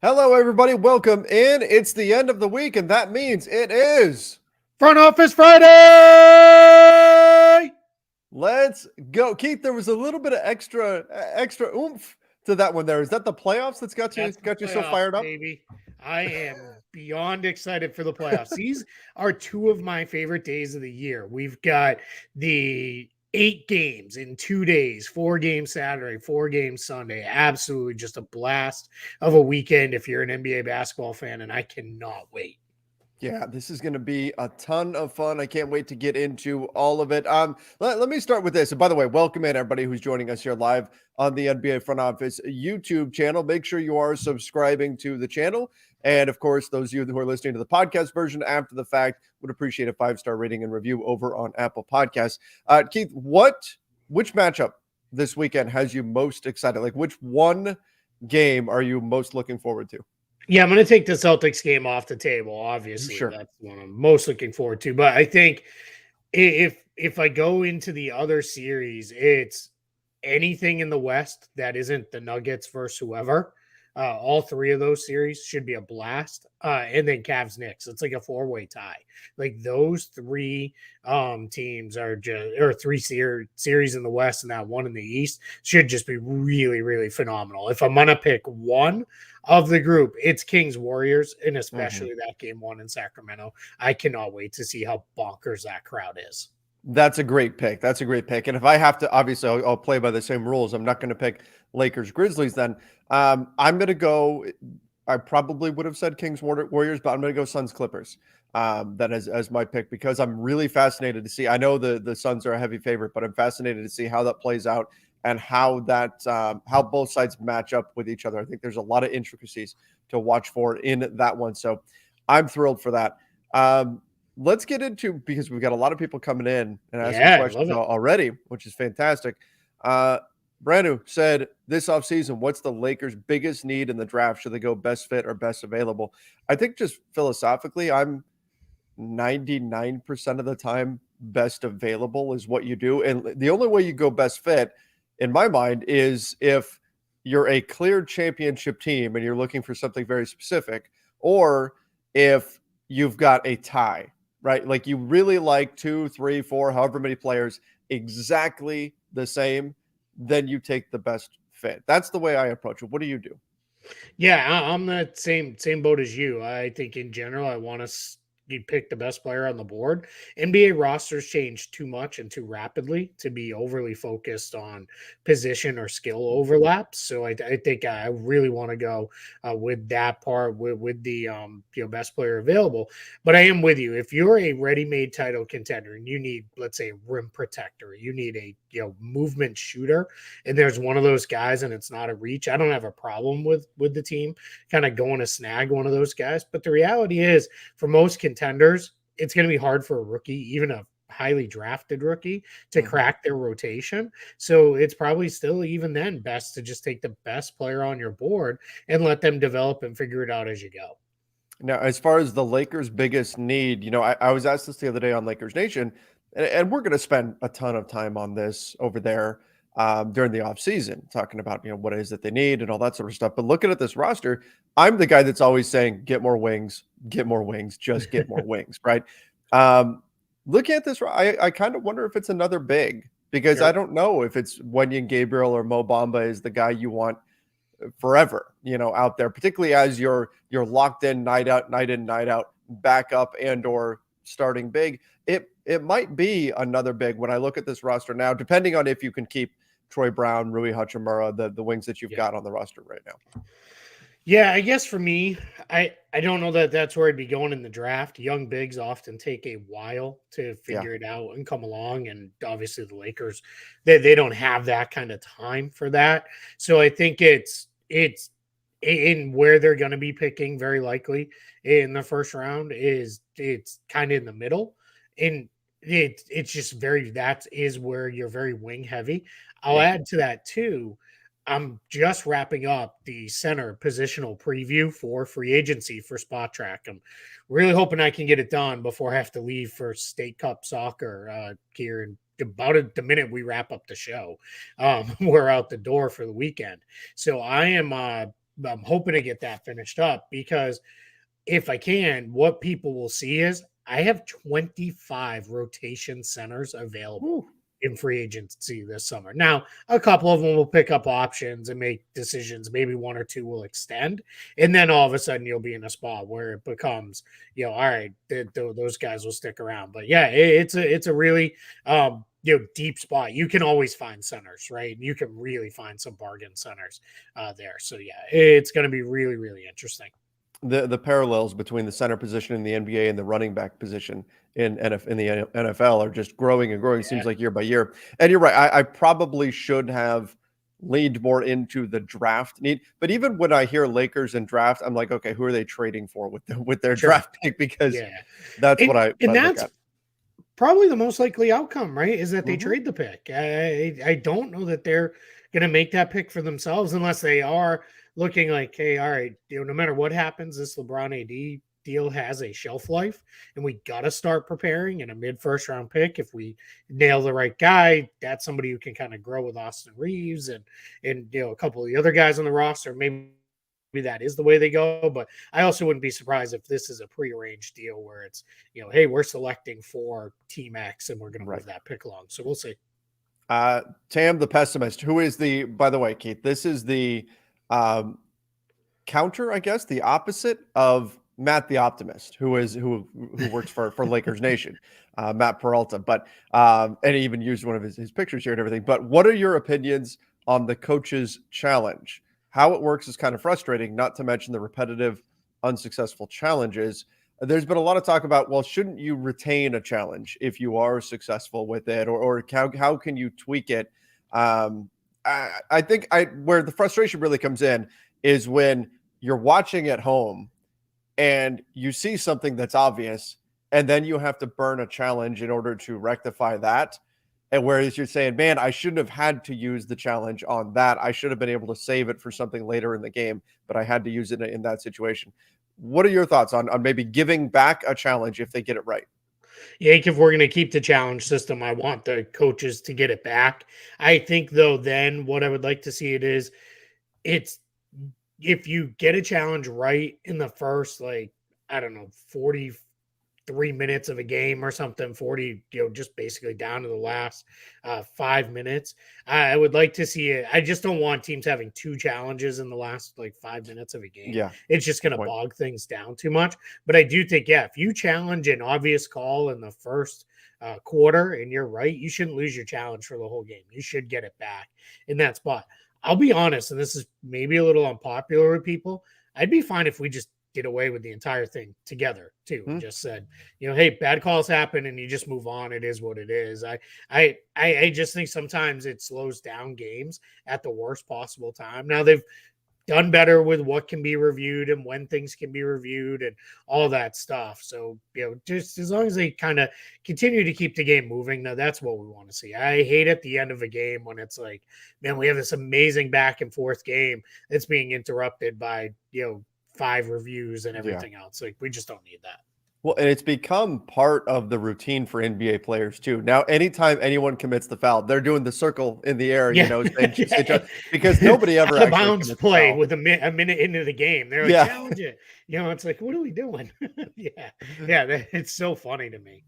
Hello, everybody. Welcome in. It's the end of the week, and that means it is Front Office Friday. Let's go. Keith, there was a little bit of extra oomph to that one there. Is that the playoffs that's got you That's the so playoffs, fired up? baby. I am beyond excited for the playoffs. These are two of my favorite days of the year. We've got the 8 games in 2 days, 4 games Saturday, 4 games Sunday. Absolutely just a blast of a weekend if you're an NBA basketball fan, and I cannot wait. Yeah, this is going to be a ton of fun. I can't wait to get into all of it. Let me start with this. And by the way, welcome in everybody who's joining us here live on the NBA Front Office YouTube channel. Make sure you are subscribing to the channel. And of course, those of you who are listening to the podcast version after the fact would appreciate a 5-star rating and review over on Apple Podcasts. Keith, which matchup this weekend has you most excited? Like, which one game are you most looking forward to? Yeah, I'm going to take the Celtics game off the table. Obviously, Sure. that's the one I'm most looking forward to. But I think if I go into the other series, it's anything in the West that isn't the Nuggets versus whoever. All three of those series should be a blast. And then Cavs Knicks. It's like a four-way tie. Like those three teams are just or series in the West and that one in the East should just be really, really phenomenal. If I'm gonna pick one of the group, it's Kings Warriors, and especially that game one in Sacramento. I cannot wait to see how bonkers that crowd is. That's a great pick. That's a great pick. And if I have to, obviously, I'll play by the same rules. I'm not going to pick Lakers Grizzlies then. I'm going to go. I probably would have said Kings Warriors, but I'm going to go Suns Clippers. That as my pick because I'm really fascinated to see. I know the Suns are a heavy favorite, but I'm fascinated to see how that plays out and how how both sides match up with each other. I think there's a lot of intricacies to watch for in that one. So I'm thrilled for that. Let's get into because we've got a lot of people coming in and asking Yeah, I love questions it. already, which is fantastic. Branu said this offseason, what's the Lakers' biggest need in the draft? Should they go best fit or best available? I think just philosophically, I'm 99% of the time best available is what you do. And the only way you go best fit, in my mind, is if you're a clear championship team and you're looking for something very specific, or if you've got a tie, right? Like you really like 2, 3, 4, however many players exactly the same, then you take the best fit. That's the way I approach it. What do you do? Yeah, I'm the same boat as you. I think in general, I want to you pick the best player on the board. NBA rosters change too much and too rapidly to be overly focused on position or skill overlaps. So I think I really want to go with that part with the best player available. But I am with you. If you're a ready-made title contender and you need, let's say, a rim protector, you need a movement shooter, and there's one of those guys and it's not a reach, I don't have a problem with the team kind of going to snag one of those guys. But the reality is, for most contenders, it's going to be hard for a rookie, even a highly drafted rookie, to crack their rotation. So it's probably still, even then, best to just take the best player on your board and let them develop and figure it out as you go. Now, as far as the Lakers' biggest need, I was asked this the other day on Lakers Nation, and we're going to spend a ton of time on this over there during the offseason, talking about, what it is that they need and all that sort of stuff. But looking at this roster, I'm the guy that's always saying, get more wings, just get more wings, right? Looking at this, I kind of wonder if it's another big because I Sure. don't know if it's Wenyen Gabriel or Mo Bamba is the guy you want forever, out there, particularly as you're locked in night in, night out, backup and or starting big. It might be another big when I look at this roster now, depending on if you can keep Troy Brown, Rui Hachimura, the wings that you've Yeah. got on the roster right now. Yeah, I guess for me, I don't know that that's where I'd be going in the draft. Young bigs often take a while to Yeah. figure it out and come along, and obviously the Lakers, they don't have that kind of time for that. So I think it's in where they're going to be picking very likely in the first round is it's kind of in the middle, and it's just very that is where you're very wing heavy. I'll Yeah. add to that too. I'm just wrapping up the center positional preview for free agency for Spot Track. I'm really hoping I can get it done before I have to leave for State Cup soccer here in about the minute we wrap up the show. We're out the door for the weekend. So I am I'm hoping to get that finished up because if I can, what people will see is I have 25 rotation centers available Whew. in free agency this summer. Now, a couple of them will pick up options and make decisions. Maybe one or two will extend. And then all of a sudden you'll be in a spot where it becomes, all right, those guys will stick around. But yeah, it's a really deep spot. You can always find centers, right? You can really find some bargain centers there. So yeah, it's going to be really, really interesting. The parallels between the center position in the NBA and the running back position in the NFL are just growing and growing. Yeah, Seems like year by year. And you're right. I probably should have leaned more into the draft need. But even when I hear Lakers and draft, I'm like, okay, who are they trading for with their sure. draft pick? Because Yeah. that's And what and I look that's at. probably the most likely outcome, right? Is that they Mhm. trade the pick. I don't know that they're going to make that pick for themselves unless they are looking like, hey, all right, no matter what happens, this LeBron AD deal has a shelf life, and we got to start preparing. And a mid first round pick, if we nail the right guy, that's somebody who can kind of grow with Austin Reeves and a couple of the other guys on the roster. Maybe that is the way they go. But I also wouldn't be surprised if this is a prearranged deal where it's, hey, we're selecting for Team X and we're going to Right. move that pick along. So we'll see. Tam the pessimist, who is by the way, Keith, this is the um, counter, I guess, the opposite of Matt the optimist, who works for Lakers Nation, Matt Peralta. But and he even used one of his pictures here and everything. But what are your opinions on the coach's challenge? How it works is kind of frustrating, not to mention the repetitive, unsuccessful challenges. There's been a lot of talk about, well, shouldn't you retain a challenge if you are successful with it, or how can you tweak it? I think where the frustration really comes in is when you're watching at home and you see something that's obvious, and then you have to burn a challenge in order to rectify that. And whereas you're saying, man, I shouldn't have had to use the challenge on that. I should have been able to save it for something later in the game, but I had to use it in that situation. What are your thoughts on maybe giving back a challenge if they get it right? Yeah, if we're going to keep the challenge system, I want the coaches to get it back. I think, though, then what I would like to see it's if you get a challenge right in the first, like, I don't know, 43 minutes of a game or something, 40, just basically down to the last 5 minutes. I would like to see it. I just don't want teams having two challenges in the last like 5 minutes of a game. Yeah, It's just good going to point. bog things down too much. But I do think, yeah, if you challenge an obvious call in the first quarter and you're right, you shouldn't lose your challenge for the whole game. You should get it back in that spot. I'll be honest, and this is maybe a little unpopular with people. I'd be fine if we just did away with the entire thing together too and Hmm. just said, hey, bad calls happen and you just move on. It is what it is. I just think sometimes it slows down games at the worst possible time. Now they've done better with what can be reviewed and when things can be reviewed and all that stuff. So, just as long as they kind of continue to keep the game moving, now that's what we want to see. I hate at the end of a game when it's like, man, we have this amazing back and forth game that's being interrupted by, five reviews and Yeah. everything else. Like, we just don't need that. Well, and it's become part of the routine for NBA players too. Now, anytime anyone commits the foul, they're doing the circle in the air, Yeah. saying, because nobody ever Out of actually bounds commits the play foul. with a minute into the game. They're like, Yeah. challenge it. It's like, what are we doing? Yeah. Yeah. It's so funny to me.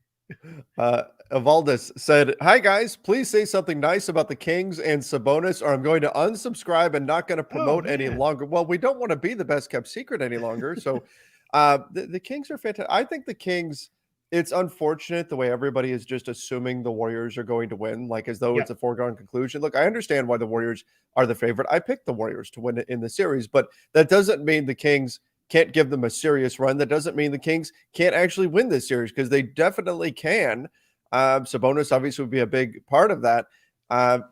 Evaldis said, "Hi guys, please say something nice about the Kings and Sabonis, or I'm going to unsubscribe and not going to Oh, promote any man. longer." Well, we don't want to be the best kept secret any longer. So, the Kings are fantastic. I think the Kings. It's unfortunate the way everybody is just assuming the Warriors are going to win, like as though Yeah. it's a foregone conclusion. Look, I understand why the Warriors are the favorite. I picked the Warriors to win it in the series, but that doesn't mean the Kings can't give them a serious run. That doesn't mean the Kings can't actually win this series because they definitely can. Sabonis obviously would be a big part of that.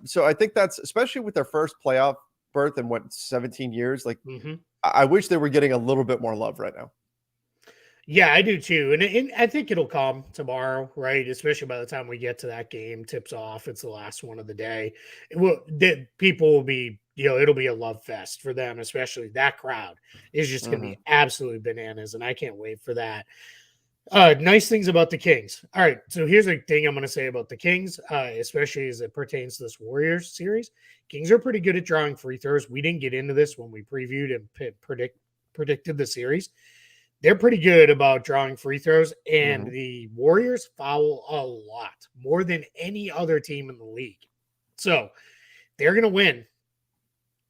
So I think that's especially with their first playoff berth in 17 years. Like Hmm. I wish they were getting a little bit more love right now. Yeah, I do too. And I think it'll come tomorrow, right? Especially by the time we get to that game, tips off. It's the last one of the day. People will be, it'll be a love fest for them, especially that crowd is just going to Mhm. be absolutely bananas. And I can't wait for that. Nice things about the Kings. All right, so here's a thing I'm going to say about the Kings, especially as it pertains to this Warriors series. Kings are pretty good at drawing free throws. We didn't get into this when we previewed and predicted the series. They're pretty good about drawing free throws, and Mhm. the Warriors foul a lot, more than any other team in the league. So they're going to win.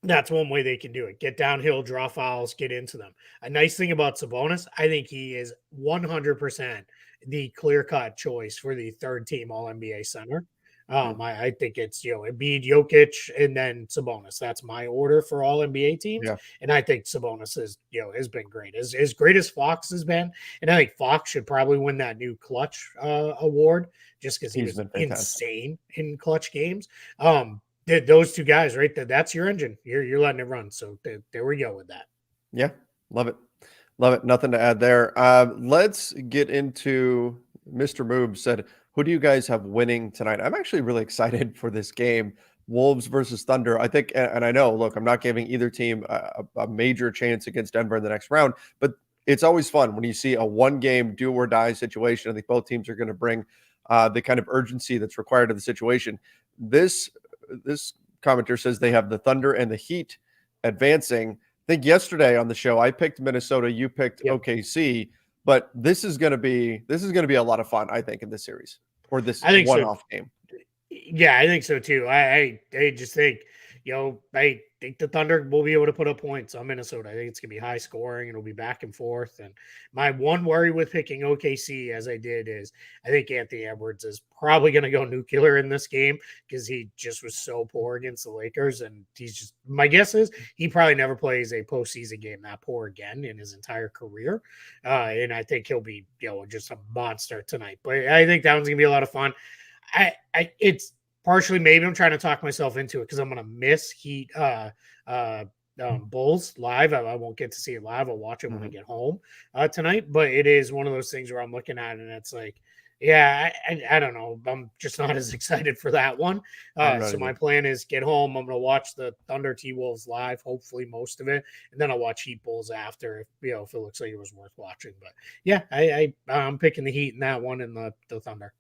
That's one way they can do it. Get downhill, draw fouls, get into them. A nice thing about Sabonis, I think he is 100% the clear-cut choice for the third team All NBA center. Mm. I think it's Embiid, Jokic, and then Sabonis. That's my order for All NBA teams, Yeah, and I think Sabonis has been great, as great as Fox has been, and I think Fox should probably win that new clutch award just because he he's was been fantastic. insane in clutch games. Those two guys, right? That's your engine. You're letting it run. So there we go with that. Yeah, love it. Love it. Nothing to add there. Let's get into Mr. Moob said, who do you guys have winning tonight? I'm actually really excited for this game. Wolves versus Thunder. I think, and I know, look, I'm not giving either team a major chance against Denver in the next round, but it's always fun when you see a one game do or die situation. I think both teams are going to bring the kind of urgency that's required of the situation. This commenter says they have the Thunder and the Heat advancing. I think yesterday on the show I picked Minnesota, you picked Yep. OKC, but this is going to be a lot of fun, I think, in this series or this I think so. one-off game. Yeah, I think so too. I just think, I think the Thunder will be able to put up points on Minnesota. I think it's gonna be high scoring. It'll be back and forth. And my one worry with picking OKC as I did is I think Anthony Edwards is probably gonna go nuclear in this game because he just was so poor against the Lakers. And my guess is he probably never plays a postseason game that poor again in his entire career. And I think he'll be, just a monster tonight. But I think that one's gonna be a lot of fun. It's partially maybe I'm trying to talk myself into it because I'm gonna miss Heat Bulls live. I won't get to see it live. I'll watch it when I get home tonight. But it is one of those things where I'm looking at it and it's like, yeah, I don't know. I'm just not as excited for that one. I'm not So my either. plan is get home. I'm gonna watch the Thunder T Wolves live, hopefully most of it, and then I'll watch Heat Bulls after if it looks like it was worth watching. But yeah, I'm picking the Heat in that one and the Thunder.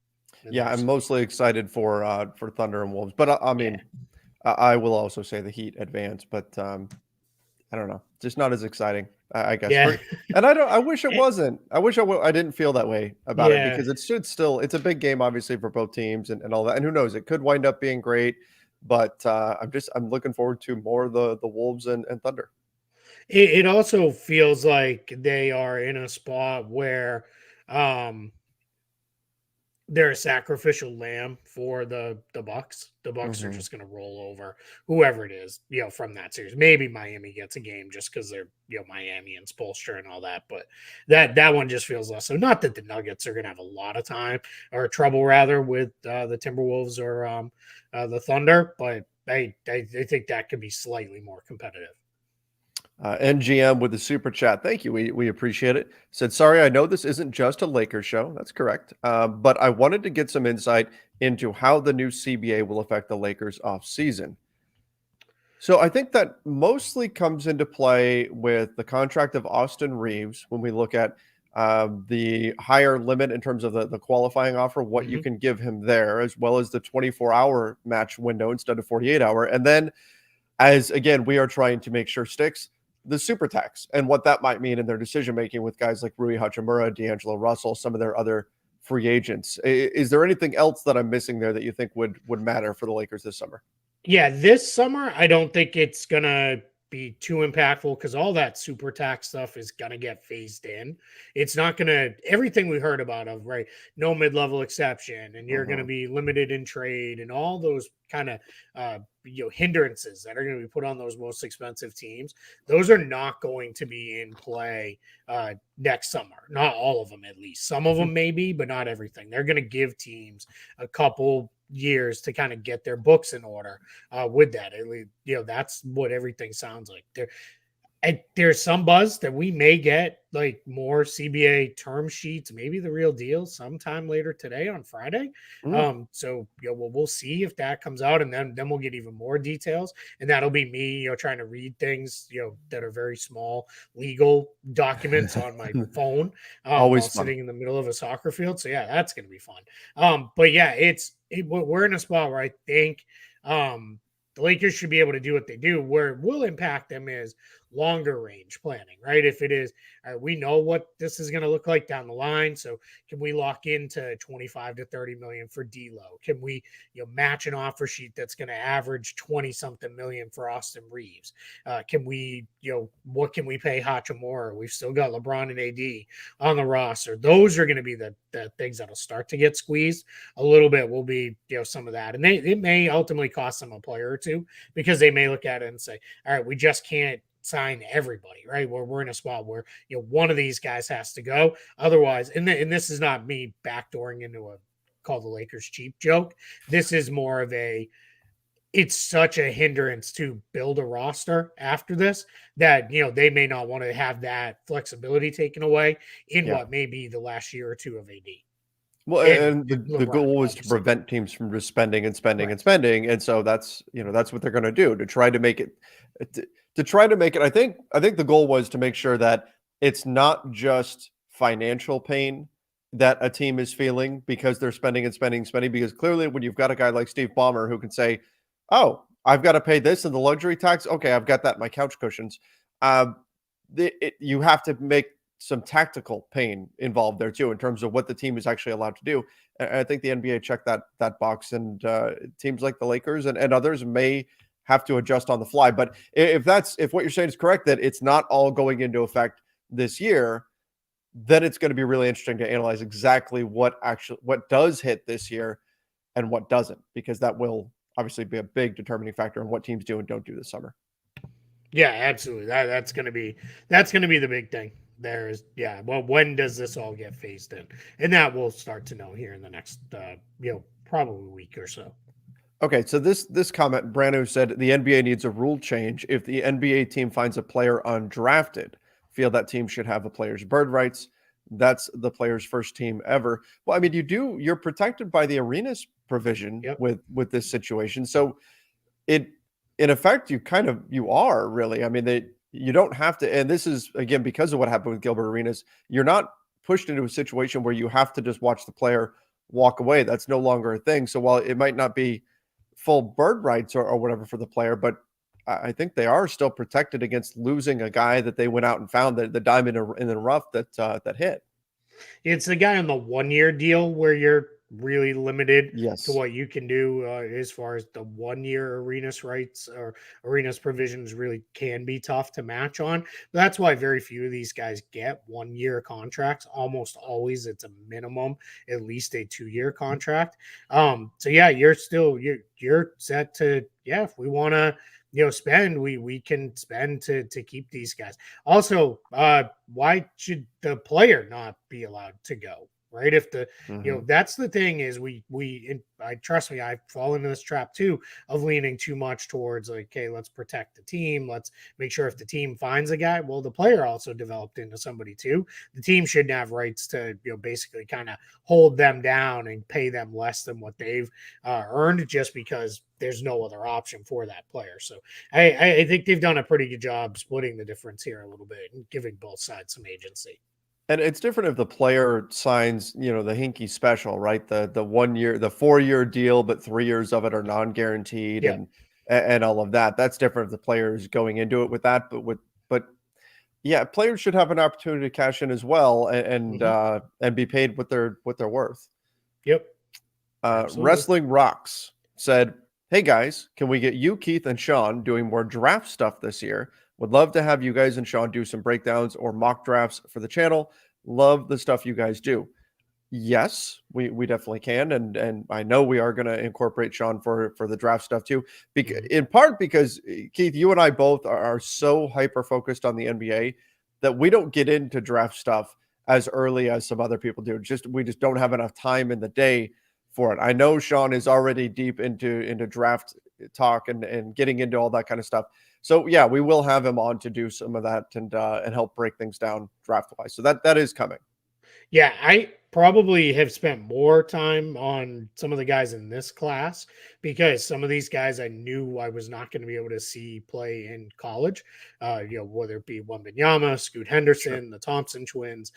Yeah, I'm mostly excited for Thunder and Wolves, but I Yeah. mean, I will also say the Heat advance, but I don't know, just not as exciting, I guess. Yeah. And I wish it Eh, wasn't. I wish I didn't feel that way about it yeah. because it should still. It's a big game, obviously, for both teams and all that. And who knows, it could wind up being great. But I'm looking forward to more of the Wolves and Thunder. It also feels like they are in a spot where um they're a sacrificial lamb for the Bucks. The Bucks are Hmm. just going to roll over whoever it is, from that series. Maybe Miami gets a game just because they're Miami and Spoelstra and all that, but that one just feels less so. Not that the Nuggets are going to have a lot of time or trouble rather with the Timberwolves or the Thunder, but I think that could be slightly more competitive. NGM with the super chat. Thank you. We appreciate it. Said, sorry, I know this isn't just a Lakers show. That's correct. But I wanted to get some insight into how the new CBA will affect the Lakers off season. So I think that mostly comes into play with the contract of Austin Reeves when we look at the higher limit in terms of the qualifying offer, what you Hmm. can give him there, as well as the 24-hour match window instead of 48-hour. And then, as again, we are trying to make sure sticks the super tax and what that might mean in their decision making with guys like Rui Hachimura, D'Angelo Russell, some of their other free agents. Is there anything else that I'm missing there that you think would matter for the Lakers this summer? Yeah, this summer, I don't think it's gonna be too impactful because all that super tax stuff is gonna get phased in. It's not gonna everything we heard about of right, no mid-level exception, and you're gonna Hmm. be limited in trade, and all those kind of hindrances that are gonna be put on those most expensive teams. Those are not going to be in play next summer. Not all of them, at least. Some of them maybe, but not everything. They're gonna give teams a couple years to kind of get their books in order with that. At least, that's what everything sounds like. And there's some buzz that we may get like more CBA term sheets, maybe the real deal sometime later today on Friday. Mm. So we'll see if that comes out, and then we'll get even more details. And that'll be me, trying to read things, that are very small legal documents on my phone Always while fun. sitting in the middle of a soccer field. So yeah, that's gonna be fun. But yeah, we're in a spot where I think the Lakers should be able to do what they do. Where it will impact them is longer range planning, right? If it is, all right, we know what this is going to look like down the line. So can we lock into 25 to 30 million for D'Lo? Can we, match an offer sheet that's going to average 20 something million for Austin Reeves? Can we, what can we pay Hachimura? We've still got LeBron and AD on the roster. Those are going to be the things that'll start to get squeezed a little bit. Will be, some of that. And it may ultimately cost them a player or two because they may look at it and say, all right, we just can't sign everybody, right? We're in a spot where one of these guys has to go. Otherwise, and this is not me backdooring into a call the Lakers cheap joke. This is more of it's such a hindrance to build a roster after this that they may not want to have that flexibility taken away in Yeah. what may be the last year or two of AD. Well, And and the LeBron, goal was to obviously. prevent teams from just spending and spending and Correct. spending, and so that's what they're going to do to try to make it to try to make it. I think the goal was to make sure that it's not just financial pain that a team is feeling because they're spending and spending and spending. Because clearly, when you've got a guy like Steve Ballmer who can say, "Oh, I've got to pay this and the luxury tax. Okay, I've got that in my couch cushions." Um, you have to make some tactical pain involved there too in terms of what the team is actually allowed to do. And I think the NBA checked that box, and teams like the Lakers and others may have to adjust on the fly. But if what you're saying is correct, that it's not all going into effect this year, then it's going to be really interesting to analyze exactly what does hit this year and what doesn't, because that will obviously be a big determining factor in what teams do and don't do this summer. Yeah, absolutely. That's gonna be the big thing. There is, yeah. Well, when does this all get phased in? And that we'll start to know here in the next, probably week or so. Okay, so this comment, Brano said the NBA needs a rule change. If the NBA team finds a player undrafted, feel that team should have a player's bird rights. That's the player's first team ever. Well, I mean, you're protected by the arenas provision Yep. with this situation. So it in effect you are really. I mean, you don't have to, and this is again because of what happened with Gilbert Arenas, you're not pushed into a situation where you have to just watch the player walk away. That's no longer a thing. So while it might not be full bird rights or whatever for the player, but I think they are still protected against losing a guy that they went out and found the diamond in the rough that hit. It's the guy on the 1 year deal where you're really limited to Yes. what you can do as far as the 1 year arenas rights or arenas provisions really can be tough to match on. That's why very few of these guys get 1 year contracts. Almost always it's a minimum, at least a 2 year contract. So yeah, you're set to, yeah, if we want to spend, we can spend to keep these guys. Also, why should the player not be allowed to go? Right? If Mhm. that's the thing is I trust me, I fall into this trap too of leaning too much towards like, okay, let's protect the team. Let's make sure if the team finds a guy, well, the player also developed into somebody too. The team shouldn't have rights to, basically kind of hold them down and pay them less than what they've earned just because there's no other option for that player. So I think they've done a pretty good job splitting the difference here a little bit and giving both sides some agency. And it's different if the player signs, the hinky special, right? The 1 year, the 4 year deal, but 3 years of it are non-guaranteed, Yeah. and all of that. That's different if the player is going into it with that. But yeah, players should have an opportunity to cash in as well Hmm. and be paid what they're worth. Yep. Absolutely. Wrestling Rocks said, "Hey guys, can we get you, Keith, and Sean doing more draft stuff this year? Would love to have you guys and Sean do some breakdowns or mock drafts for the channel. Love the stuff you guys do." Yes, we definitely can, and I know we are going to incorporate Sean for the draft stuff too. Mhm. In part because Keith, you and I both are so hyper focused on the NBA that we don't get into draft stuff as early as some other people do. We just don't have enough time in the day for it. I know Sean is already deep into draft talk and getting into all that kind of stuff. So yeah, we will have him on to do some of that and help break things down draft wise. So that is coming. Yeah, I probably have spent more time on some of the guys in this class because some of these guys I knew I was not going to be able to see play in college. Whether it be Wembanyama, Scoot Sure. Henderson, the Thompson twins,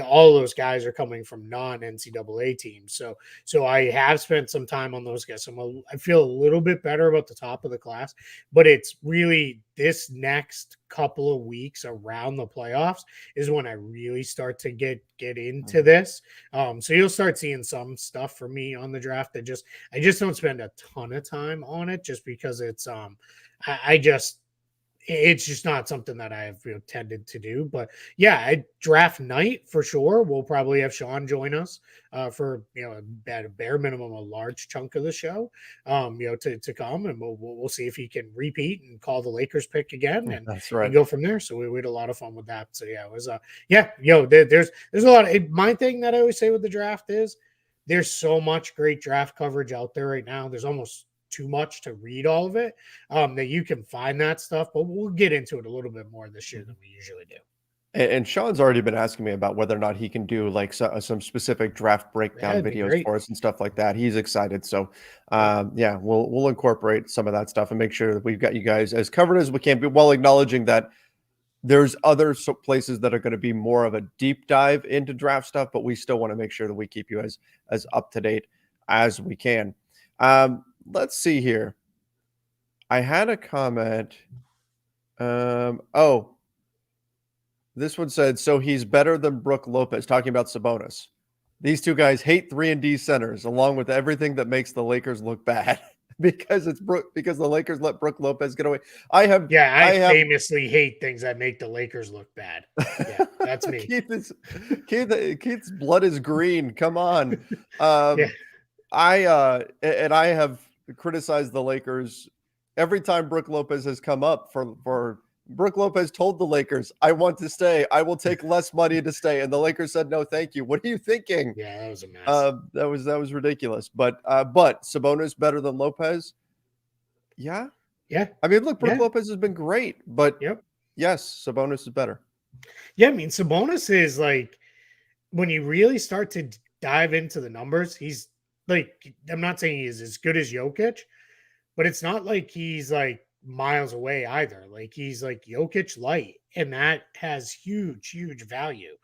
all those guys are coming from non-NCAA teams. So I have spent some time on those guys. So I feel a little bit better about the top of the class, but it's really this next couple of weeks around the playoffs is when I really start to get into this. So you'll start seeing some stuff for me on the draft. I just don't spend a ton of time on it just because I just it's just not something that I've tended to do. But yeah, draft night for sure. We'll probably have Sean join us for at a bare minimum a large chunk of the show. To come and we'll see if he can repeat and call the Lakers pick again That's and right. go from there. So we had a lot of fun with that. So yeah, it was there's a lot of my thing that I always say with the draft is there's so much great draft coverage out there right now. There's almost too much to read all of it that you can find that stuff, but we'll get into it a little bit more this year than we usually do. And Sean's already been asking me about whether or not he can do like some specific draft Yeah, breakdown it'd be videos great. for us and stuff like that. He's excited. So Yep. yeah, we'll incorporate some of that stuff and make sure that we've got you guys as covered as we can, but while acknowledging that there's other places that are going to be more of a deep dive into draft stuff, but we still want to make sure that we keep you as up to date as we can. Let's see here. I had a comment. Oh, this one said, so he's better than Brook Lopez, talking about Sabonis. These two guys hate 3-and-D centers, along with everything that makes the Lakers look bad because because the Lakers let Brook Lopez get away. I have Yeah, I I have famously hate things that make the Lakers look bad. Yeah, that's me. Keith's blood is green. Come on. Yeah, I have criticized the Lakers every time Brook Lopez has come up for Brook Lopez told the Lakers, I want to stay. I will take less money to stay. And the Lakers said, no, thank you. What are you thinking? yeah, that was a mess. That was ridiculous. But Sabonis better than Lopez. Yeah. Yeah, I mean, look, Brook yeah, Lopez has been great, but yep. yes, Sabonis is better. Yeah, I mean, Sabonis is like when you really start to dive into the numbers, he's like, I'm not saying he's as good as Jokic, but it's not like he's like miles away either. Like he's like Jokic light, and that has huge value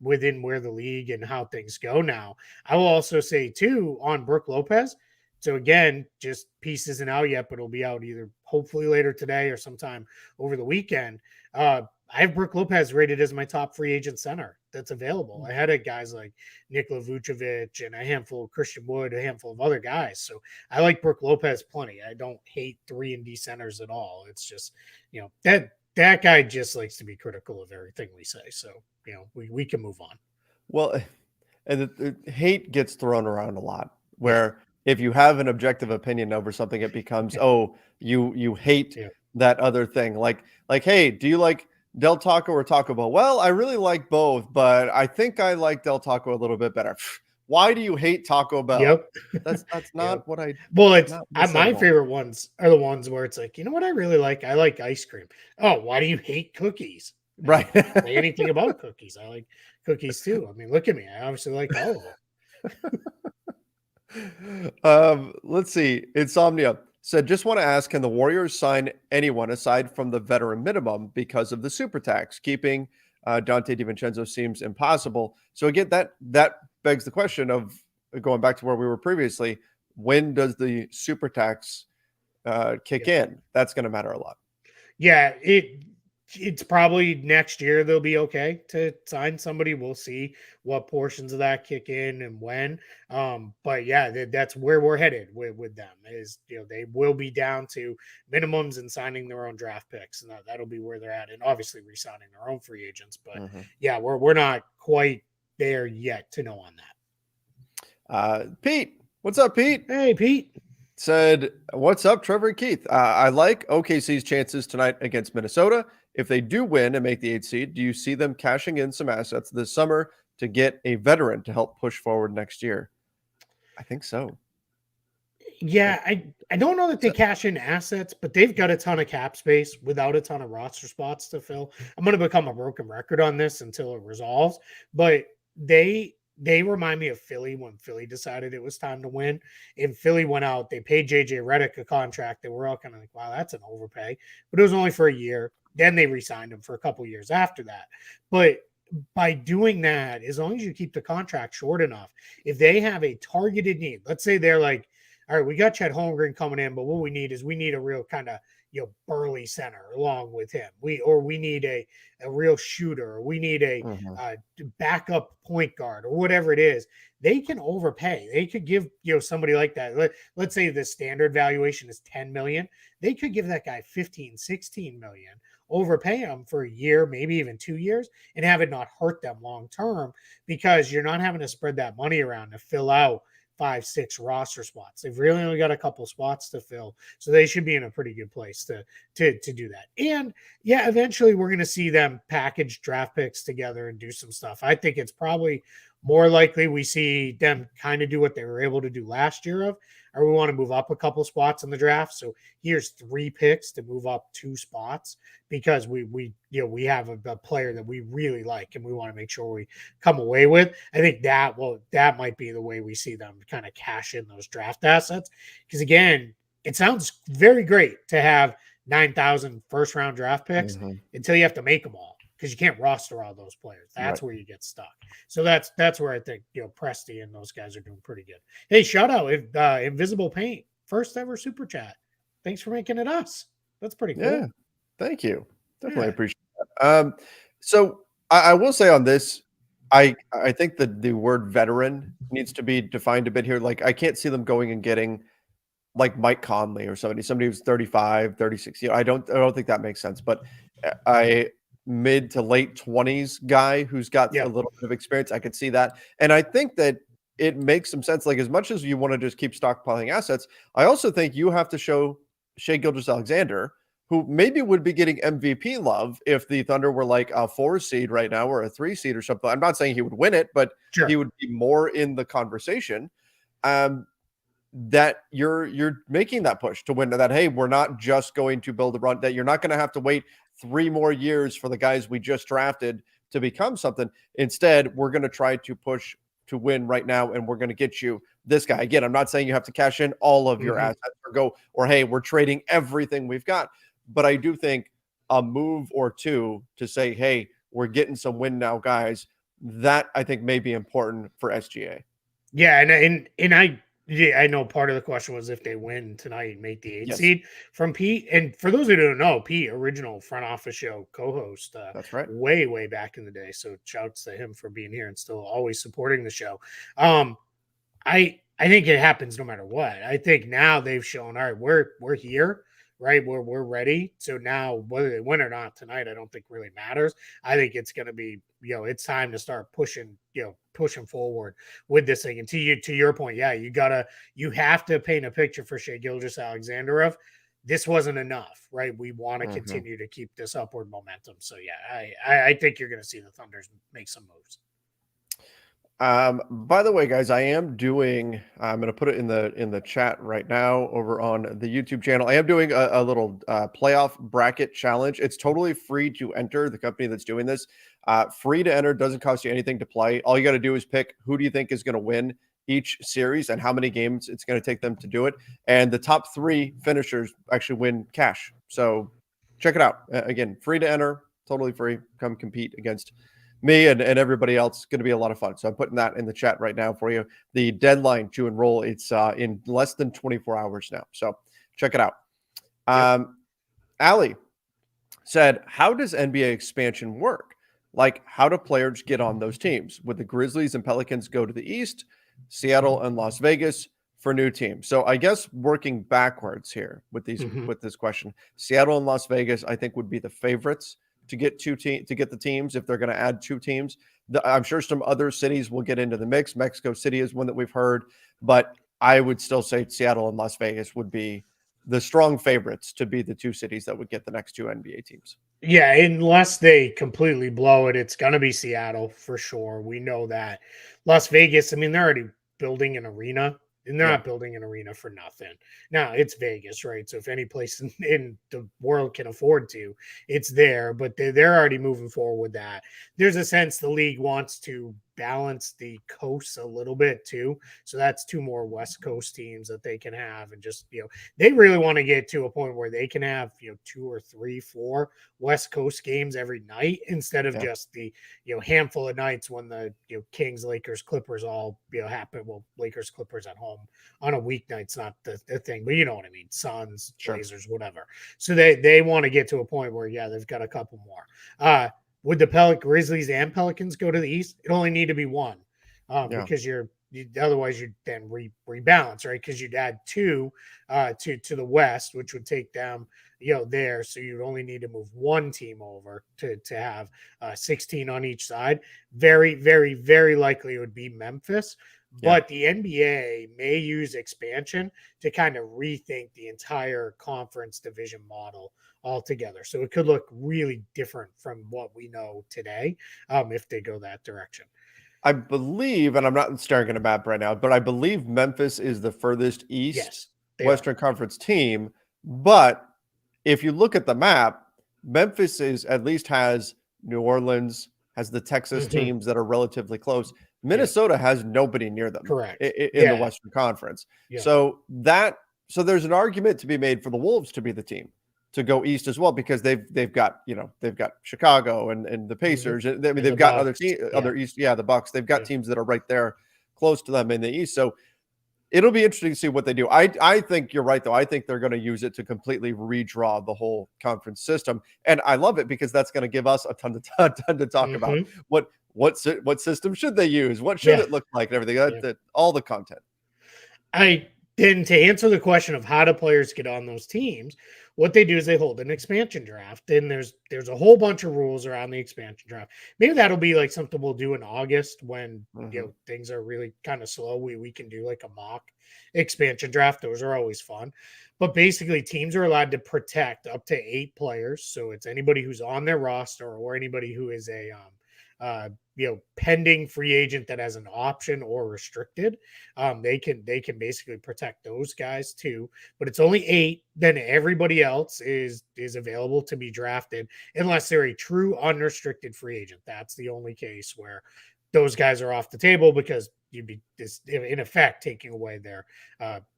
within where the league and how things go now. I will also say too on Brook Lopez. So again, just piece isn't out yet, but it'll be out either hopefully later today or sometime over the weekend. I have Brook Lopez rated as my top free agent center that's available. I had guys like Nikola Vucevic and a handful of Christian Wood, a handful of other guys. So I like Brook Lopez plenty. I don't hate 3-and-D centers at all. It's just, that guy just likes to be critical of everything we say. So, we can move on. Well, and the hate gets thrown around a lot, Yeah. where if you have an objective opinion over something, it becomes, oh, you hate Yeah. that other thing. Like, hey, do you like Del Taco or Taco Bell? Well, I really like both, but I think I like Del Taco a little bit better. Why do you hate Taco Bell? Yep. That's Yep. not what I Well, it's not what I said my at all. favorite ones are the ones where it's like, you know what I really like? I like ice cream. Oh, why do you hate cookies? I Right. don't say anything about cookies. I like cookies too. I mean, look at me. I obviously like all of them. Let's see. Insomnia said, just want to ask, can the Warriors sign anyone aside from the veteran minimum because of the super tax? Keeping Dante DiVincenzo seems impossible. So again, that begs the question of going back to where we were previously. When does the super tax kick Yep. in? That's going to matter a lot. Yeah, it's probably next year they'll be okay to sign somebody. We'll see what portions of that kick in and when. But yeah, that's where we're headed with them. Is they will be down to minimums and signing their own draft picks, and that'll be where they're at, and obviously re-signing their own free agents. But Mhm. yeah, we're not quite there yet to know on that. Pete, what's up, Pete? Hey, Pete. Said, what's up, Trevor and Keith? I like OKC's chances tonight against Minnesota. If they do win and make the 8th seed, do you see them cashing in some assets this summer to get a veteran to help push forward next year? I think so. Yeah, I don't know that they cash in assets, but they've got a ton of cap space without a ton of roster spots to fill. I'm going to become a broken record on this until it resolves, but they remind me of Philly when Philly decided it was time to win. And Philly went out, they paid JJ Redick a contract. They were all kind of like, wow, that's an overpay, but it was only for a year. Then they re-signed him for a couple years after that. But by doing that, as long as you keep the contract short enough, if they have a targeted need, let's say they're like, all right, we got Chet Holmgren coming in, but what we need is we need a real kind of burly center along with him. We need a real shooter, or we need a backup point guard, or whatever it is. They can overpay. They could give somebody like that. Let's say the standard valuation is 10 million. They could give that guy 15, 16 million, overpay him for a year, maybe even 2 years, and have it not hurt them long term, because you're not having to spread that money around to fill out 5, 6 roster spots. They've really only got a couple spots to fill, so they should be in a pretty good place to do that. And yeah, eventually we're going to see them package draft picks together and do some stuff. I think it's probably more likely we see them kind of do what they were able to do last year or we want to move up a couple spots in the draft. So here's 3 picks to move up 2 spots because we have a player that we really like and we want to make sure we come away with. I think that might be the way we see them kind of cash in those draft assets. Because again, it sounds very great to have 9,000 first round draft picks until you have to make them all, because you can't roster all those players. That's where you get stuck. So that's where I think Presti and those guys are doing pretty good. Hey, shout out Invisible Paint, first ever super chat. Thanks for making it us. That's pretty cool. Yeah, thank you. Definitely appreciate that. So I will say on this, I think that the word veteran needs to be defined a bit here. Like, I can't see them going and getting like Mike Conley or somebody who's 35, 36. I don't think that makes sense. But I mid to late 20s guy who's got a little bit of experience, I could see that. And I think that it makes some sense. Like, as much as you want to just keep stockpiling assets, I also think you have to show Shai Gilgeous-Alexander, who maybe would be getting MVP love if the Thunder were like a 4 seed right now or a 3 seed or something. I'm not saying he would win it, but he would be more in the conversation. That you're making that push to win, that, hey, we're not just going to build a run, that you're not going to have to wait 3 more years for the guys we just drafted to become something. Instead, we're going to try to push to win right now, and we're going to get you this guy. Again, I'm not saying you have to cash in all of your assets or hey, we're trading everything we've got. But I do think a move or two to say, hey, we're getting some win now guys, that I think may be important for SGA. Yeah, and I know part of the question was if they win tonight and make the 8 seed from Pete. And for those who don't know, Pete, original front office show co-host. That's right. Way back in the day. So shouts to him for being here and still always supporting the show. I think it happens no matter what. I think now they've shown, all right, we're here, right? We're ready. So now whether they win or not tonight, I don't think really matters. I think it's going to be, it's time to start pushing forward with this thing. And to your point, you have to paint a picture for Shai Gilgeous-Alexander of this wasn't enough, right? We want to continue to keep this upward momentum. So yeah, I think you're going to see the Thunders make some moves. By the way, guys, I'm going to put it in the chat right now over on the YouTube channel. I am doing a little playoff bracket challenge. It's totally free to enter. The company that's doing this, free to enter, doesn't cost you anything to play. All you got to do is pick who do you think is going to win each series and how many games it's going to take them to do it. And the top 3 finishers actually win cash. So check it out. Again, free to enter, totally free. Come compete against me and everybody else. Going to be a lot of fun. So I'm putting that in the chat right now for you. The deadline to enroll, it's in less than 24 hours now. So check it out. Ali said, how does NBA expansion work? Like, how do players get on those teams? Would the Grizzlies and Pelicans go to the East, Seattle and Las Vegas for new teams? So I guess working backwards here with these with this question, Seattle and Las Vegas, I think, would be the favorites to get to get the teams if they're going to add 2 teams. I'm sure some other cities will get into the mix. Mexico City is one that we've heard, but I would still say Seattle and Las Vegas would be the strong favorites to be the 2 cities that would get the next 2 NBA teams. Yeah, unless they completely blow it, it's going to be Seattle for sure. We know that. Las Vegas, I mean, they're already building an arena and they're Yeah. not building an arena for nothing. Now it's Vegas, right? So if any place in the world can afford to, it's there. But they're already moving forward with that. There's a sense the league wants to balance the coasts a little bit too. So that's 2 more West Coast teams that they can have, and just they really want to get to a point where they can have 2 or 3, 4 West Coast games every night instead of Yeah. just the handful of nights when the Kings, Lakers, Clippers all happen. Well, Lakers, Clippers at home on a weeknight's not the thing, but you know what I mean. Suns, Sure. Blazers, whatever. So they want to get to a point where they've got a couple more. Would the Grizzlies and Pelicans go to the East? It only need to be one, because otherwise you'd then rebalance, right? Because you'd add 2 to the West, which would take them there. So you'd only need to move one team over to have 16 on each side. Very, very, very likely it would be Memphis. But the NBA may use expansion to kind of rethink the entire conference division model altogether. So it could look really different from what we know today, if they go that direction. I believe, and I'm not staring at a map right now, but I believe Memphis is the furthest east Yes, Western Conference team. But if you look at the map, Memphis at least has New Orleans, has the Texas teams that are relatively close. Minnesota has nobody near them. Correct. In the Western Conference. Yeah. So there's an argument to be made for the Wolves to be the team to go east as well, because they've got Chicago and the Pacers. I mean, they've got other East, the Bucks. They've got teams that are right there close to them in the East. So it'll be interesting to see what they do. I think you're right, though. I think they're going to use it to completely redraw the whole conference system, and I love it because that's going to give us a ton to talk about. What system should they use? What should it look like? And everything. All the content. Then to answer the question of how do players get on those teams, what they do is they hold an expansion draft, and there's a whole bunch of rules around the expansion draft. Maybe that'll be like something we'll do in August when things are really kind of slow. We can do like a mock expansion draft. Those are always fun. But basically, teams are allowed to protect up to 8 players. So it's anybody who's on their roster or anybody who is a pending free agent that has an option or restricted. They can basically protect those guys too, but it's only 8. Then everybody else is available to be drafted unless they're a true unrestricted free agent. That's the only case where those guys are off the table, because you'd be in effect taking away their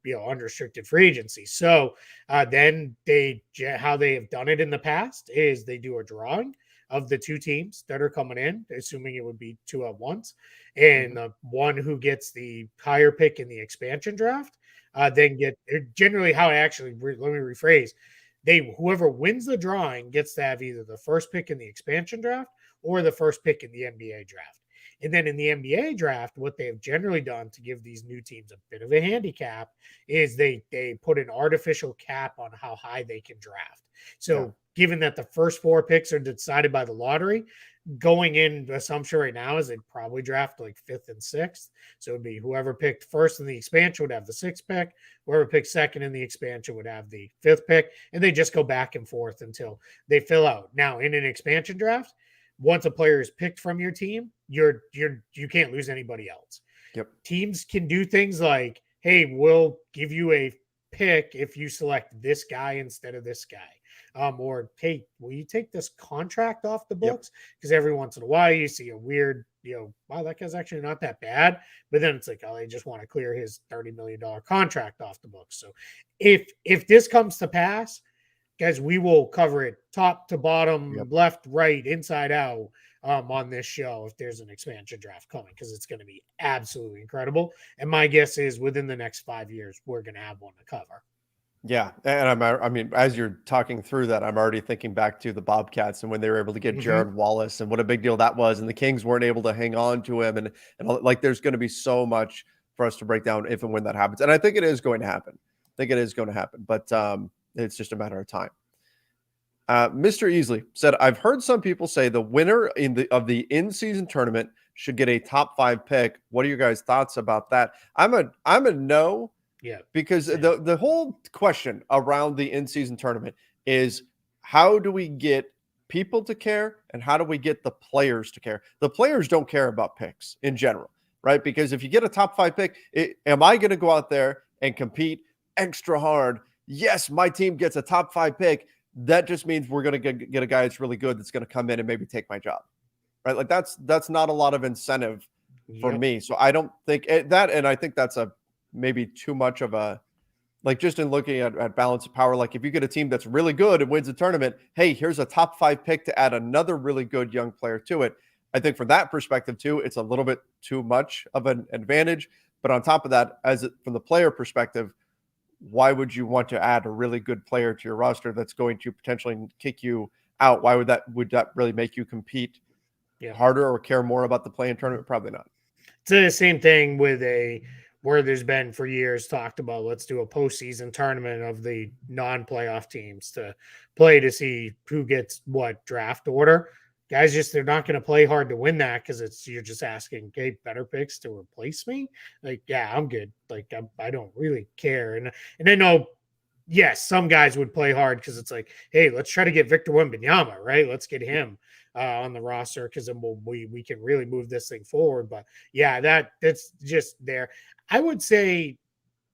unrestricted free agency. So then how they have done it in the past is they do a drawing of the 2 teams that are coming in, assuming it would be 2 at once. And the one who gets the higher pick in the expansion draft, then generally how let me rephrase. Whoever wins the drawing gets to have either the first pick in the expansion draft or the first pick in the NBA draft. And then in the NBA draft, what they have generally done to give these new teams a bit of a handicap is they put an artificial cap on how high they can draft. So given that the first 4 picks are decided by the lottery, going in, the assumption right now is they'd probably draft like 5th and 6th. So it'd be whoever picked first in the expansion would have the 6th pick. Whoever picked second in the expansion would have the 5th pick. And they just go back and forth until they fill out. Now, in an expansion draft, once a player is picked from your team, you can't lose anybody else. Teams can do things like, hey, we'll give you a pick if you select this guy instead of this guy. Or, hey, will you take this contract off the books? Because every once in a while you see a weird, wow, that guy's actually not that bad. But then it's like, oh, they just want to clear his $30 million contract off the books. So if this comes to pass, guys, we will cover it top to bottom, left, right, inside out on this show if there's an expansion draft coming, because it's going to be absolutely incredible. And my guess is within the next 5 years, we're going to have one to cover. Yeah, and I mean, as you're talking through that, I'm already thinking back to the Bobcats and when they were able to get Jared Wallace and what a big deal that was, and the Kings weren't able to hang on to him, and like there's going to be so much for us to break down if and when that happens, and I think it is going to happen. But it's just a matter of time. Mr. Easley said, "I've heard some people say the winner of the in-season tournament should get a top 5 pick. What are your guys' thoughts about that?" I'm a no. Yeah, because the whole question around the in-season tournament is how do we get people to care and how do we get the players to care? The players don't care about picks in general. right? Because if you get a top 5 pick, am I going to go out there and compete extra hard? Yes, my team gets a top 5 pick. That just means we're going to get a guy that's really good that's going to come in and maybe take my job, right? Like that's not a lot of incentive for Yep. me. So I don't think that, and I think that's a maybe too much of a, like, just in looking at balance of power. Like if you get a team that's really good and wins a tournament, hey, here's a top 5 pick to add another really good young player to it. I think from that perspective too, it's a little bit too much of an advantage. But on top of that, from the player perspective, why would you want to add a really good player to your roster that's going to potentially kick you out? Why would that really make you compete Yeah. harder or care more about the play-in tournament? Probably not. It's the same thing with where there's been for years talked about, let's do a postseason tournament of the non-playoff teams to play to see who gets what draft order. Guys, they're not going to play hard to win that because you're just asking, okay, better picks to replace me. Like, yeah, I'm good. Like, I don't really care. And I know, yes, some guys would play hard because it's like, hey, let's try to get Victor Wembanyama, right? Let's get him on the roster because then we can really move this thing forward. But yeah, that's just there. I would say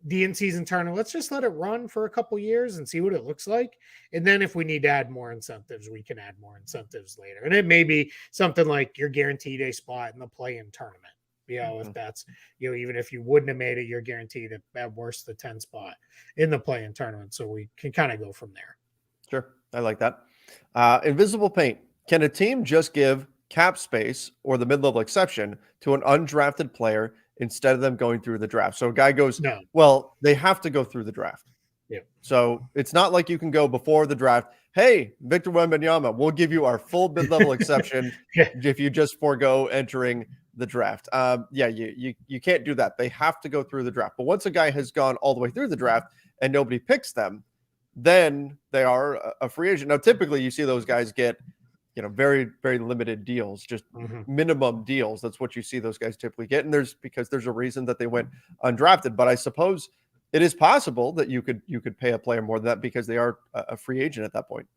the in-season tournament, let's just let it run for a couple years and see what it looks like. And then if we need to add more incentives, we can add more incentives later. And it may be something like you're guaranteed a spot in the play-in tournament. If that's, even if you wouldn't have made it, you're guaranteed at worst the 10 spot in the play-in tournament. So we can kind of go from there. Sure. I like that. Invisible paint. Can a team just give cap space or the mid-level exception to an undrafted player instead of them going through the draft? So a guy goes, No. well, they have to go through the draft. Yeah. So it's not like you can go before the draft. Hey, Victor Wembanyama, we'll give you our full mid-level exception if you just forego entering the draft. You can't do that. They have to go through the draft. But once a guy has gone all the way through the draft and nobody picks them, then they are a free agent. Now, typically you see those guys get, very, very limited deals, just minimum deals. That's what you see those guys typically get. And there's a reason that they went undrafted. But I suppose it is possible that you could pay a player more than that because they are a free agent at that point.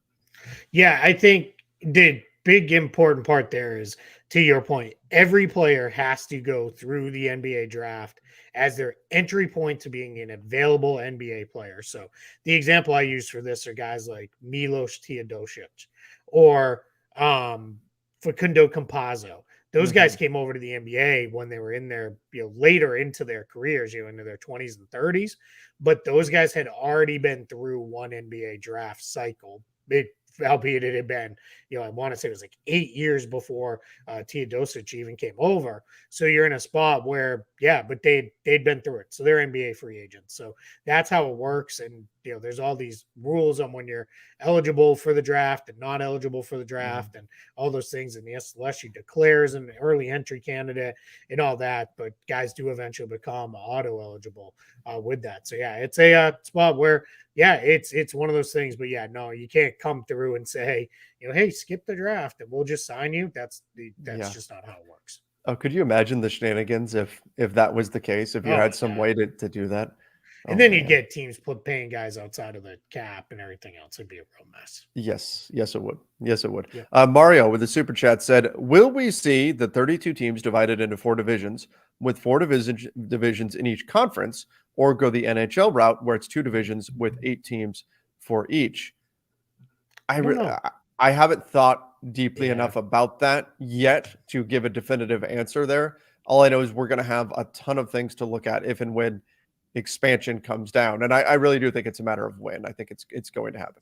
Yeah, I think the big important part there is, to your point, every player has to go through the NBA draft as their entry point to being an available NBA player. So the example I use for this are guys like Milos Teodosic or Facundo Campazzo. Those guys came over to the NBA when they were in their, later into their careers, into their 20s and 30s. But those guys had already been through one NBA draft cycle. Albeit it had been, I want to say it was like 8 years before Teodosic even came over. So you're in a spot where, but they'd been through it. So they're NBA free agents. So that's how it works. And, there's all these rules on when you're eligible for the draft and not eligible for the draft and all those things. And yes, unless you declare as an early entry candidate and all that, but guys do eventually become auto eligible with that. So yeah, it's a spot where, it's one of those things, but no, you can't come through and say, hey, skip the draft and we'll just sign you. That's just not how it works. Oh, could you imagine the shenanigans if that was the case, if you had some way to do that? And then you get teams paying guys outside of the cap and everything else. It'd be a real mess. Yes, it would. Yes, it would. Yeah. Mario with the super chat said, will we see the 32 teams divided into 4 divisions with 4 divisions in each conference, or go the NHL route where it's 2 divisions with 8 teams for each? I haven't thought deeply enough about that yet to give a definitive answer there. All I know is we're going to have a ton of things to look at if and when expansion comes down. And I really do think it's a matter of when. I think it's going to happen.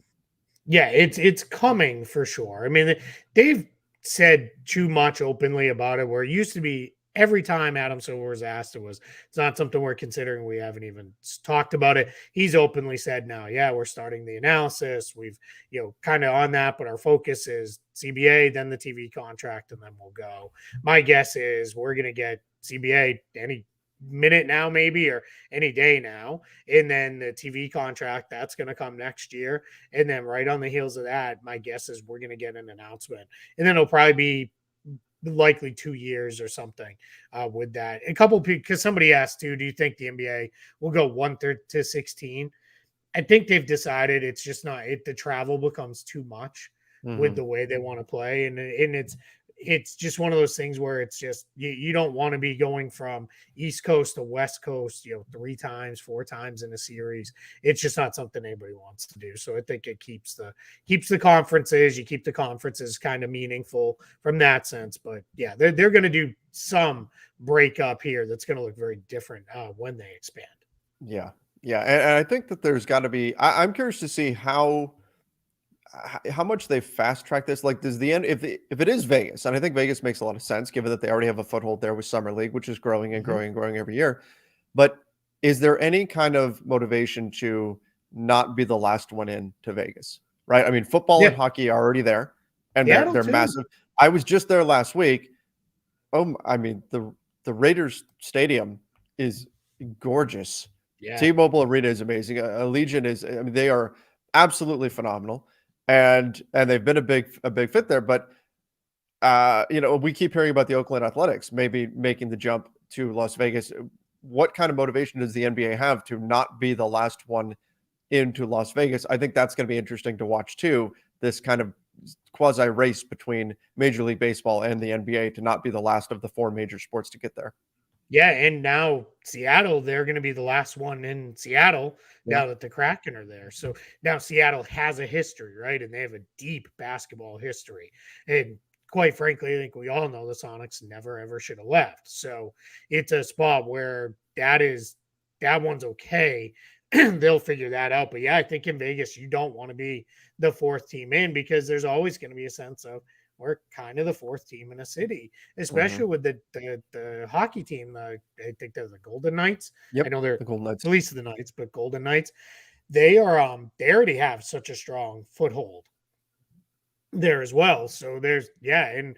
Yeah, it's coming for sure. I mean, they've said too much openly about it, where it used to be every time Adam Silver was asked, it's not something we're considering. We haven't even talked about it. He's openly said now, we're starting the analysis. We've, kind of on that, but our focus is CBA, then the TV contract, and then we'll go. My guess is we're going to get CBA any minute now, maybe, or any day now, and then the TV contract that's going to come next year, and then right on the heels of that, my guess is we're going to get an announcement, and then it'll probably be likely 2 years or something with that. A couple people, because somebody asked too, do you think the NBA will go 1/3 to 16? I think they've decided it's just not, the travel becomes too much with the way they want to play, and it's it's just one of those things where it's just you don't want to be going from East Coast to West Coast, 3 times, 4 times in a series. It's just not something anybody wants to do. So I think it keeps the conferences. You keep the conferences kind of meaningful from that sense. But yeah, they're going to do some breakup here that's going to look very different when they expand. Yeah. Yeah. And I think that there's got to be, I'm curious to see how much they fast track this. Like, does the end, if it is Vegas, and I think Vegas makes a lot of sense given that they already have a foothold there with Summer League, which is growing and Mhm. growing and growing every year. But is there any kind of motivation to not be the last one in to Vegas? Right. I mean, football and Yeah, hockey are already there and they're Seattle they're too. massive. I was just there last week. I mean, the Raiders stadium is gorgeous. Yeah, T-Mobile Arena is amazing. Allegiant is, I mean, they are absolutely phenomenal, and they've been a big fit there. But we keep hearing about the Oakland Athletics maybe making the jump to Las Vegas. What kind of motivation does the NBA have to not be the last one into Las Vegas? I think that's going to be interesting to watch too. This kind of quasi race between Major League Baseball and the NBA to not be the last of the four major sports to get there. yeah, and now Seattle, they're going to be the last one in Seattle Yeah. now that the Kraken are there. So now Seattle has a history, right? And they have a deep basketball history. And quite frankly, I think we all know the Sonics never ever should have left. So it's a spot where that one's okay. They'll figure that out. But yeah, I think in Vegas, you don't want to be the fourth team in because there's always going to be a sense of we're kind of the fourth team in a city, especially Mhm. with the hockey team. I think they're the Golden Knights. I Yep. know they're The Golden Knights. at least the Knights, but Golden Knights, they already have such a strong foothold there as well. So and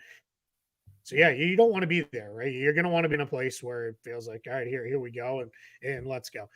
so yeah, you don't want to be there, right? You're gonna want to be in a place where it feels like, all right, here we go, and let's go.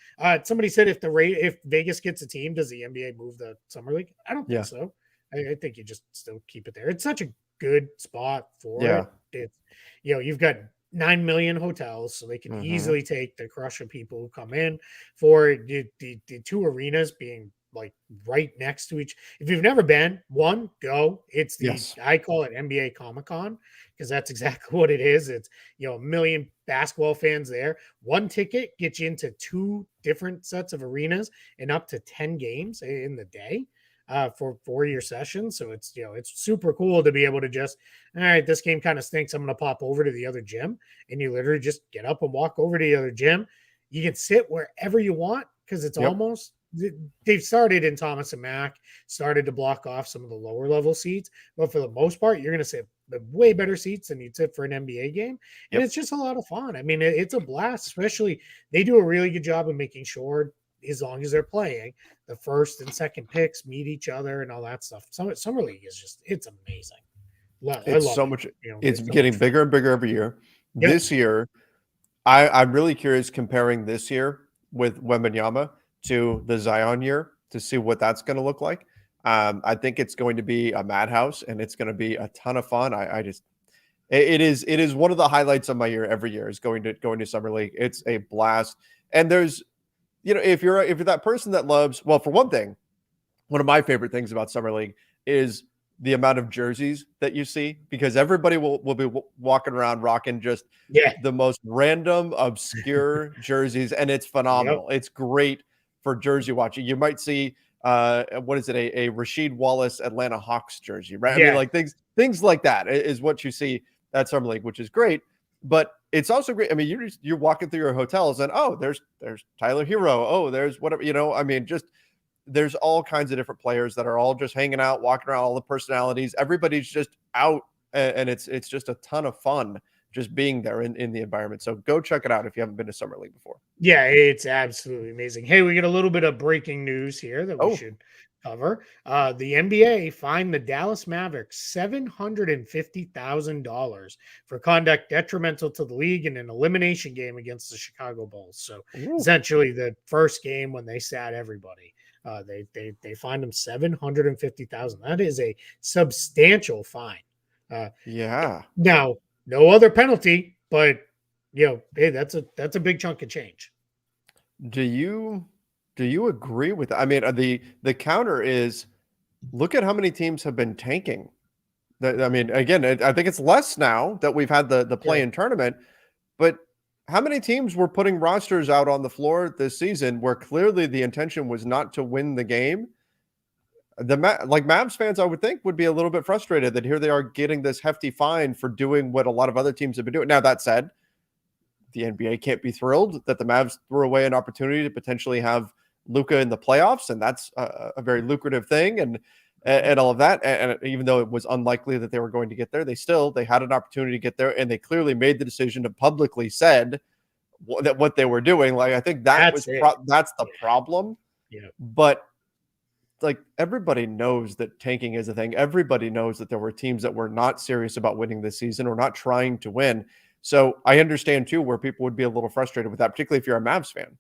Somebody said if Vegas gets a team, does the NBA move the summer league? I don't think Yeah. so. I think you just still keep it there. It's such a good spot for Yeah. it. It's you've got 9 million hotels, so they can Mhm. easily take the crush of people who come in for it. The two arenas being like right next to each. If you've never been, one, go. It's Yes. I call it NBA Comic Con because that's exactly what it is. It's a million basketball fans there. One ticket gets you into 2 different sets of arenas and up to 10 games in the day for 4 year sessions. So it's super cool to be able to just, all right, this game kind of stinks. I'm gonna pop over to the other gym. And you literally just get up and walk over to the other gym. You can sit wherever you want because it's Yep. almost they've started in Thomas and Mack, started to block off some of the lower level seats. But for the most part, you're gonna sit the way better seats than you'd sit for an NBA game. And Yep. it's just a lot of fun. I mean, it's a blast, especially they do a really good job of making sure as long as they're playing, the first and second picks meet each other and all that stuff. Summer League is it's amazing. I It's love so it. much it's It's so much getting fun. bigger and bigger every year. Yep. This year, I'm really curious comparing this year with Wembanyama to the Zion year to see what that's going to look like. I think it's going to be a madhouse and it's going to be a ton of fun. I just it is one of the highlights of my year every year is going to summer league. It's a blast. And there's if you're that person that loves, well, for one thing, one of my favorite things about summer league is the amount of jerseys that you see because everybody will be walking around rocking just Yeah. the most random obscure jerseys and it's Yep. phenomenal. It's great for jersey watching. You might see what is it, a Rasheed Wallace Atlanta Hawks jersey, right? I mean, Yeah. like things like that is what you see at summer league, which is great. But it's also great. I mean, you're walking through your hotels and oh, there's Tyler Hero. Oh, there's whatever, I mean, just there's all kinds of different players that are all just hanging out, walking around, all the personalities. Everybody's just out, and it's just a ton of fun just being there in the environment. So go check it out if you haven't been to summer league before. Yeah, it's absolutely amazing. Hey, we get a little bit of breaking news here that we Oh, should cover. The NBA fined the Dallas Mavericks $750,000 for conduct detrimental to the league in an elimination game against the Chicago Bulls. So ooh, essentially, the first game when they sat everybody, they fined them 750,000. That is a substantial fine. Uh, yeah. Now, no other penalty, but hey, that's a big chunk of change. Do you agree with that? I mean, the counter is look at how many teams have been tanking I mean, again, I think it's less now that we've had the Yeah. play-in tournament, but how many teams were putting rosters out on the floor this season where clearly the intention was not to win the game? Like Mavs fans, I would think, would be a little bit frustrated that here they are getting this hefty fine for doing what a lot of other teams have been doing. Now, that said, the NBA can't be thrilled that the Mavs threw away an opportunity to potentially have Luka in the playoffs, and that's a very lucrative thing, and all of that. And even though it was unlikely that they were going to get there, they had an opportunity to get there, and they clearly made the decision to publicly said that what they were doing. Like I think That's it. that's the problem. Yeah. But like everybody knows that tanking is a thing. Everybody knows that there were teams that were not serious about winning this season or not trying to win. So I understand too where people would be a little frustrated with that, particularly if you're a Mavs fan.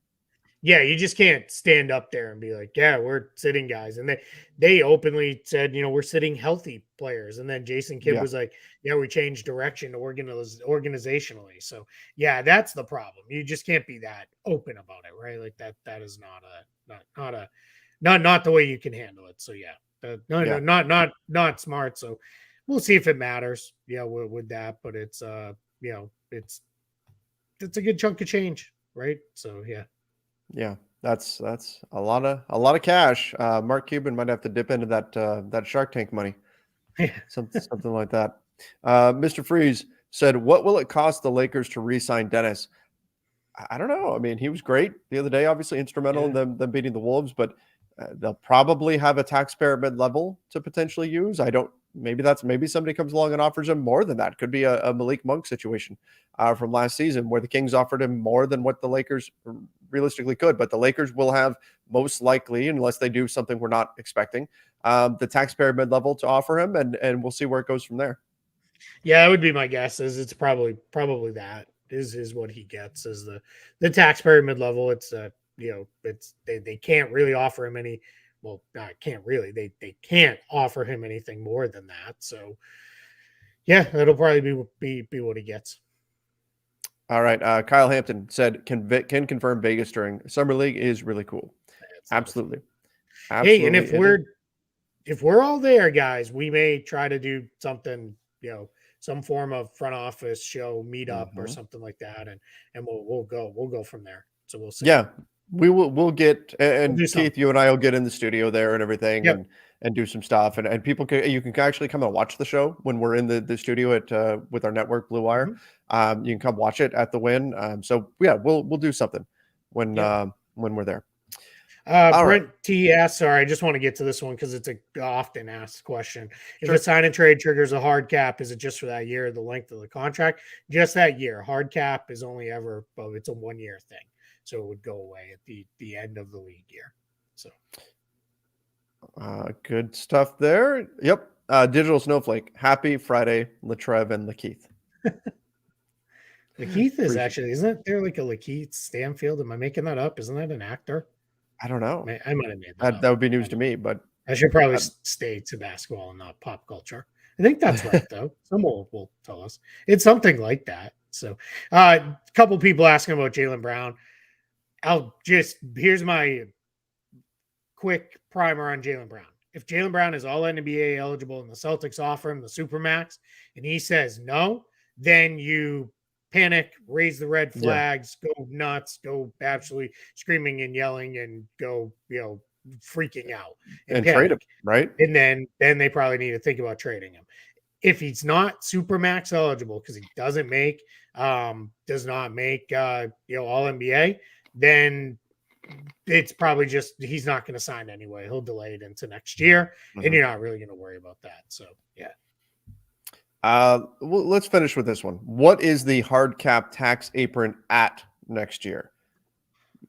Yeah, you just can't stand up there and be like, "Yeah, we're sitting guys," and they openly said, "We're sitting healthy players." And then Jason Kidd Yeah. was like, "Yeah, we changed direction organizationally." So yeah, that's the problem. You just can't be that open about it, right? Like that is not the way you can handle it. So yeah, no, not smart. So we'll see if it matters. Yeah, with that, but it's it's a good chunk of change, right? So yeah. Yeah, that's a lot of cash. Mark Cuban might have to dip into that Shark Tank money, something like that. Mr. Freeze said, "What will it cost the Lakers to re-sign Dennis?" I don't know. I mean, he was great the other day, obviously instrumental in them beating the Wolves, but they'll probably have a taxpayer mid-level to potentially use. I don't. Maybe somebody comes along and offers him more than that. Could be a Malik Monk situation from last season where the Kings offered him more than what the Lakers realistically could. But the Lakers will have most likely, unless they do something we're not expecting, the taxpayer mid-level to offer him, and we'll see where it goes from there. Yeah, that would be my guess. Is it's probably that is what he gets is the taxpayer mid level. It's it's they can't really offer him any. Well, not can't really. They can't offer him anything more than that. So yeah, that'll probably be what he gets. All right. Kyle Hampton said, can confirm Vegas during Summer League is really cool. Absolutely. Hey, and Absolutely. if we're all there, guys, we may try to do something, some form of front office show meetup or something like that, and we'll go from there. So we'll see. Yeah, we'll get, We'll and do Keith, something. you and I will get in the studio there and everything, Yep. and do some stuff, and people you can actually come and watch the show when we're in the studio at with our network Blue Wire. You can come watch it at the Win. So yeah, we'll do something when we're there. All right. Brent T asks, sorry, I just want to get to this one because it's a often asked question. If Sure. a sign and trade triggers a hard cap, is it just for that year, the length of the contract? Just that year. Hard cap is only ever, well, it's a 1 year thing. So it would go away at the end of the league year. So Good stuff there. Yep. Digital Snowflake. Happy Friday, Latrev and Lakeith. Lakeith is actually, isn't there like a Lakeith Stanfield? Am I making that up? Isn't that an actor? I don't know. I might have made that up. That would be news to me, but I should probably stay to basketball and not pop culture. I think that's right, though. Someone will tell us. It's something like that. So, a couple people asking about Jaylen Brown. Here's my quick primer on Jaylen Brown. If Jaylen Brown is all NBA eligible and the Celtics offer him the Supermax and he says no, then you panic, raise the red flags, go nuts, go absolutely screaming and yelling and go, freaking out and trade him, right? And then they probably need to think about trading him. If he's not Supermax eligible because he does not make all NBA, then it's probably just he's not going to sign anyway. He'll delay it into next year, and you're not really going to worry about that. So yeah. Well, let's finish with this one. What is the hard cap tax apron at next year?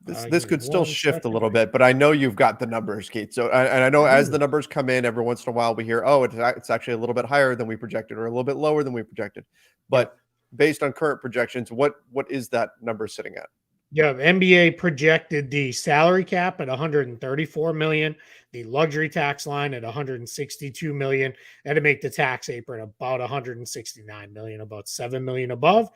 This could still shift a little bit, but I know you've got the numbers, Keith. So, and I know as the numbers come in, every once in a while we hear, oh, it's actually a little bit higher than we projected, or a little bit lower than we projected. But based on current projections, what is that number sitting at? Yeah, NBA projected the salary cap at 134 million, the luxury tax line at 162 million. That'd make the tax apron about 169 million, about 7 million above.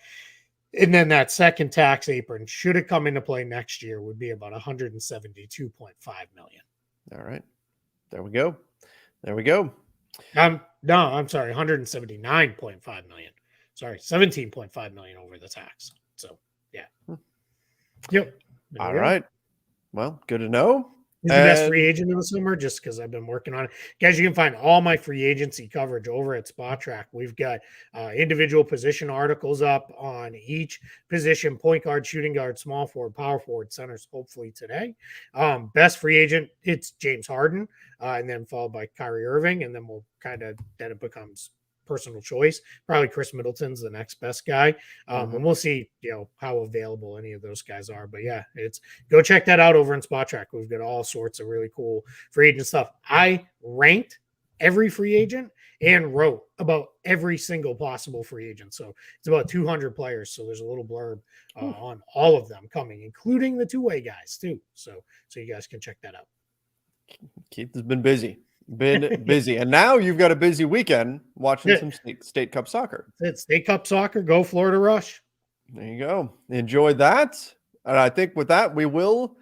And then that second tax apron, should it come into play next year, would be about 172.5 million. All right. There we go. No, I'm sorry, 179.5 million. Sorry, 17.5 million over the tax. So yeah. Yep. There All we go. right. Well, good to know. He's the best free And agent of the summer just because I've been working on it. Guys, you can find all my free agency coverage over at Spot Track. We've got individual position articles up on each position: point guard, shooting guard, small forward, power forward, centers, hopefully today. Best free agent, it's James Harden, and then followed by Kyrie Irving. And then then it becomes personal choice. Probably Chris Middleton's the next best guy. And we'll see, how available any of those guys are. But yeah, go check that out over in Spot Track. We've got all sorts of really cool free agent stuff. I ranked every free agent and wrote about every single possible free agent. So it's about 200 players. So there's a little blurb on all of them coming, including the two-way guys too. So you guys can check that out. Keith has been busy. And now you've got a busy weekend watching some state Cup soccer. It's State Cup soccer. Go Florida Rush. There you go. Enjoy that. And I think with that, we will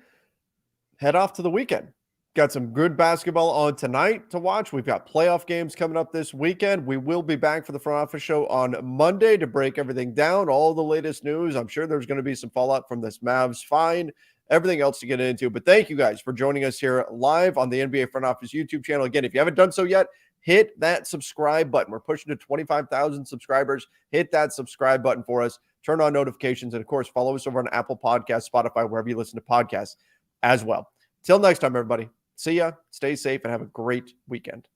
head off to the weekend. Got some good basketball on tonight to watch. We've got playoff games coming up this weekend. We will be back for the front office show on Monday to break everything down, all the latest news. I'm sure there's going to be some fallout from this Mavs fine, everything else to get into. But thank you guys for joining us here live on the NBA Front Office YouTube channel. Again, if you haven't done so yet, hit that subscribe button. We're pushing to 25,000 subscribers. Hit that subscribe button for us. Turn on notifications. And, of course, follow us over on Apple Podcasts, Spotify, wherever you listen to podcasts as well. Till next time, everybody. See ya. Stay safe and have a great weekend.